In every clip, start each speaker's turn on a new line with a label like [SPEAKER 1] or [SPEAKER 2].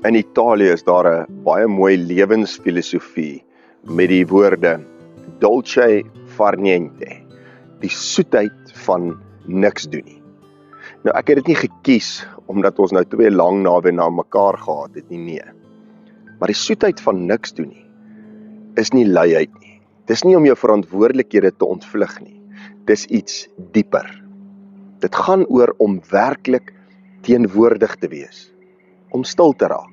[SPEAKER 1] In Italië is daar 'n baie mooi lewensfilosofie met die woorde dolce far niente, die soetheid van niks doen nie. Nou ek het dit nie gekies omdat ons nou 2 lang naweë na mekaar gehad het nie, nee. Maar die soetheid van niks doen nie, is nie luiheid nie. Dis nie om jou verantwoordelikhede te ontvlug nie. Dis iets dieper. Dit gaan oor om werklik teenwoordig te wees, om stil te raak,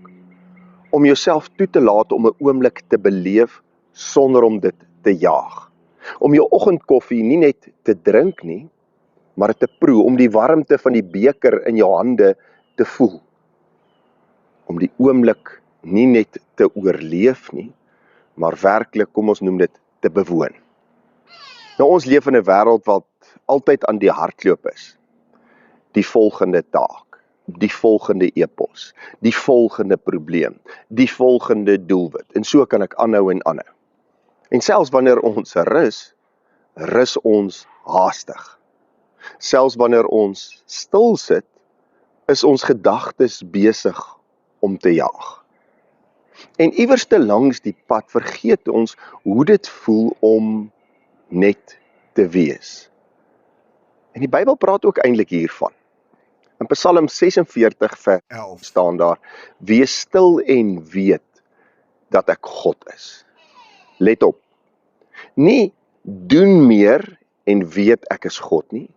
[SPEAKER 1] om jouself toe te laat om 'n oomblik te beleef sonder om dit te jaag, om jou oggendkoffie nie net te drink nie, maar te proe, om die warmte van die beker in jou hande te voel, om die oomblik nie net te oorleef nie, maar werklik, kom ons noem dit, te bewoon. Nou ons leef in 'n wêreld wat altyd aan die hardloop is. Die volgende taak, die volgende epos, die volgende probleem, die volgende doelwit. En so kan ek aanhou en aanhou. En selfs wanneer ons rus ons haastig. Selfs wanneer ons stil sit, is ons gedagtes besig om te jaag. En iewerste langs die pad vergeet ons hoe dit voel om net te wees. En die Bybel praat ook eintlik hiervan. In Psalm 46 vers 11 staan daar: Wees stil en weet dat ek God is. Let op. Nie doen meer en weet ek is God nie.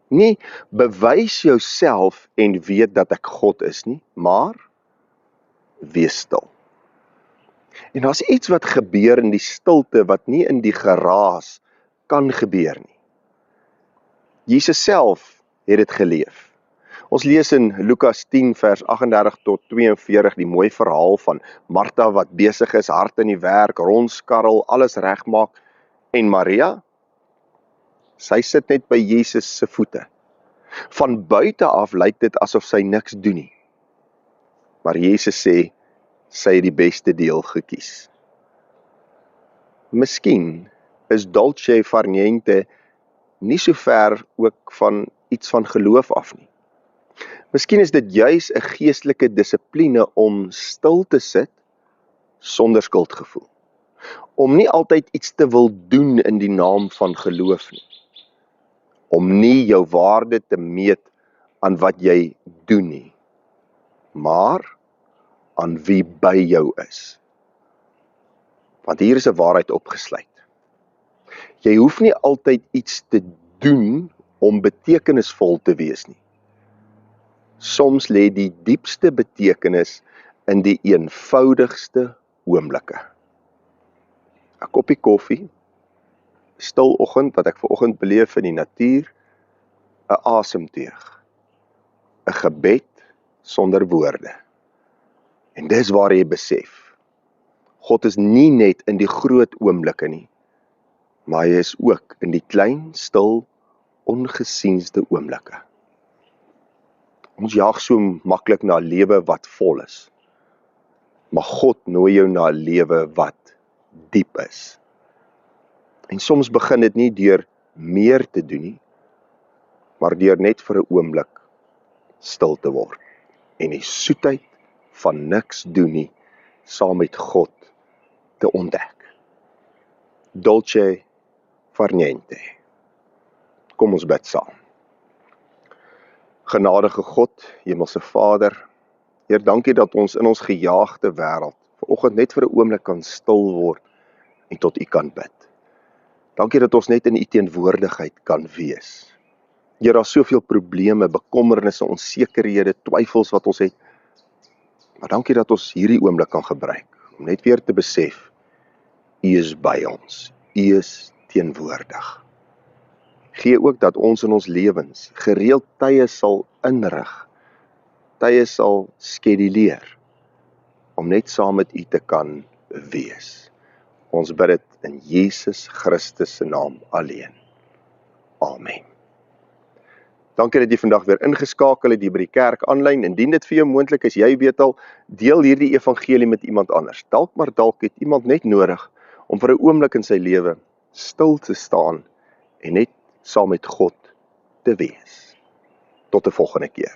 [SPEAKER 1] Nie bewys jouself en weet dat ek God is nie, maar wees stil. En daar's iets wat gebeur in die stilte wat nie in die geraas kan gebeur nie. Jesus self het dit geleef. Ons lees in Lukas 10 vers 38 tot 42 die mooi verhaal van Martha wat besig is, hard in die werk, rondskarrel, alles regmaak, en Maria, sy sit net by Jesus se voete. Van buite af lyk dit asof sy niks doen nie. Maar Jesus sê, sy het die beste deel gekies. Miskien is dolce far niente nie so ver ook van iets van geloof af nie. Miskien is dit juis 'n geestelike dissipline om stil te sit sonder skuldgevoel. Om nie altyd iets te wil doen in die naam van geloof nie. Om nie jou waarde te meet aan wat jy doen nie, maar aan wie by jou is. Want hier is 'n waarheid opgesluit. Jy hoef nie altyd iets te doen om betekenisvol te wees nie. Soms lê die diepste betekenis in die eenvoudigste oomblikke. 'n Koppie koffie, stil oggend wat ek vanoggend beleef in die natuur, 'n asemteug, 'n gebed sonder woorde. En dis waar jy besef, God is nie net in die groot oomblikke nie, maar hy is ook in die klein, stil, ongesiensde oomblikke. Ons jaag so maklik na 'n lewe wat vol is. Maar God nooi jou na 'n lewe wat diep is. En soms begin dit nie deur meer te doen nie, maar deur net vir 'n oomblik stil te word. En die soetheid van niks doen nie, saam met God te ontdek. Dolce far niente. Kom ons bid saam. Genadige God, Hemelse Vader, Heer, dankie dat ons in ons gejaagde wêreld vanoggend net vir 'n oomblik kan stil word en tot U kan bid. Dankie dat ons net in U teenwoordigheid kan wees. Heer, daar is soveel probleme, bekommernisse, onsekerhede, twyfels wat ons het. Maar dankie dat ons hierdie oomblik kan gebruik om net weer te besef, U is by ons, U is teenwoordig. Gee ook dat ons in ons lewens gereeld tye sal inrig, tye sal skeduleer, om net saam met U te kan wees. Ons bid dit in Jesus Christus se naam alleen. Amen. Dankie dat jy vandag weer ingeskakel het hier by die kerk aanlyn. Indien dit vir jou moontlik is, jy weet al, deel hierdie evangelie met iemand anders. Dalk het iemand net nodig om vir 'n oomblik in sy lewe stil te staan en net saam met God te wees. Tot 'n volgende keer.